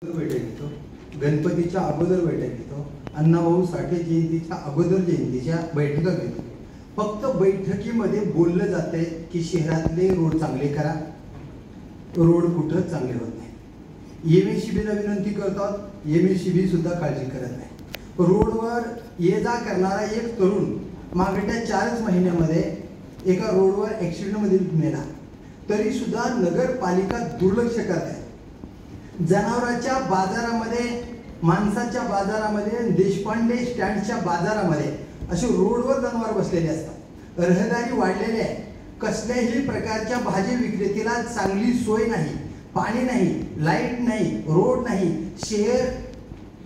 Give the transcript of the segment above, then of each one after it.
बैठक घेतो, गणपतीच्या अगोदर बैठक घेतो, अण्णाभाऊ साठे जयंतीच्या अगोदर जयंतीच्या बैठका घेतो। फक्त बैठकीमध्ये बोललं जाते की शहरातले रोड चांगले करा, रोड कुठं चांगले होत नाही। एमएससीबीला विनंती करतात, एमएससीबी सुद्धा काळजी करत नाही। रोडवर ये जा करणारा एक तरुण मागच्या 4 महिन्यामध्ये एका रोडवर ॲक्सिडेंटमध्ये मेला, तरी सुद्धा नगरपालिका दुर्लक्ष करते। जनावरांच्या बाजारामध्ये, माणसाच्या बाजारामध्ये, देशपांडे स्टँडच्या बाजारामध्ये असे रोडवर जनावर बसलेले असतात। रहदारी वाढलेली आहे, कसल्याही प्रकारच्या भाजी विक्रेत्याला चांगली सोय नाही, पाणी नाही, लाईट नाही, रोड नाही। शहर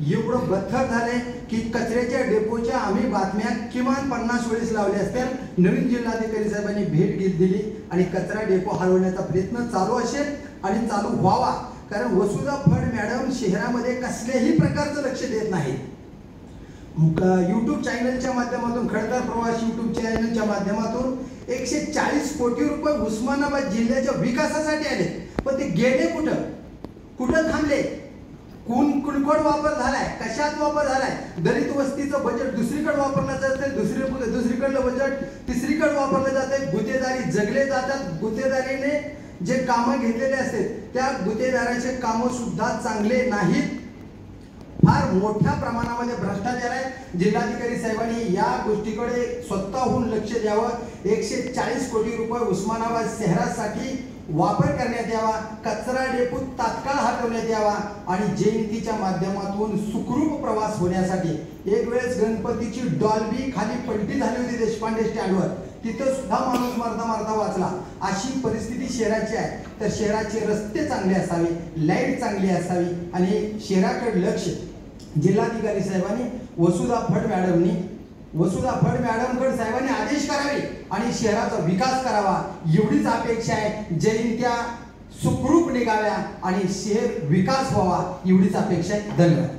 एवढं बथर झाले की कचऱ्याच्या डेपोच्या आम्ही बातम्या किमान 50 वेळेस लावल्या असत्या। नवीन जिल्हाधिकारी साहेबांनी भेट दिली आणि कचरा डेपो हलवण्याचा प्रयत्न चालू असेल आणि चालू व्हावा, कारण वसुधा फड मॅडम शहरामध्ये कसल्याही प्रकारचं लक्ष देत नाही। यूट्यूब चॅनलच्या माध्यमातून, खडतर प्रवास यूट्यूब चॅनलच्या माध्यमातून 140 कोटी रुपये उस्मानाबाद जिल्ह्याच्या विकासासाठी आले, पण ते गेले कुठं, कुठं थांबले? कुणकोड वापर झालाय, कशात वापर झालाय? दलित वस्तीचं बजेट दुसरीकडे वापरलं जातं, दुसरीकडलं बजेट तिसरीकडे वापरलं जाते। गुत्तेदारी जगले जातात, गुत्तेदारीने जे कामं घेतलेले असतात त्या गुत्तेदाराचे कामं सुद्धा चांगले नाहीत। फार मोठ्या प्रमाणामध्ये भ्रष्टाचार आहे। जिल्हाधिकारी साहेबांनी या गोष्टीकडे स्वतःहून लक्ष द्यावं। 140 कोटी रुपये उस्मानाबाद शहरासाठी वापर करण्यात यावा, कचरा डेपो तात्काळ हटवण्यात यावा आणि जयंतीच्या माध्यमातून सुखरूप प्रवास होण्यासाठी। एक वेळेस गणपतीची डॉल्बी खाली पलटी झाली होती देशपांडे स्टँडवर, तिथं सुद्धा माणूस मारता वाचला। अशी परिस्थिती शहराची आहे, तर शहराचे रस्ते चांगले असावे, लाईट चांगली असावी आणि शहराकडे लक्ष जिल्हाधिकारी साहेबांनी वसुधा फड मॅडमकडे साहेबांनी आदेश करावे आणि शहराचा विकास करावा, एवढीच अपेक्षा आहे। जयंत्या सुखरूप निघाव्या आणि शहर विकास व्हावा, एवढीच अपेक्षा आहे। धन्यवाद।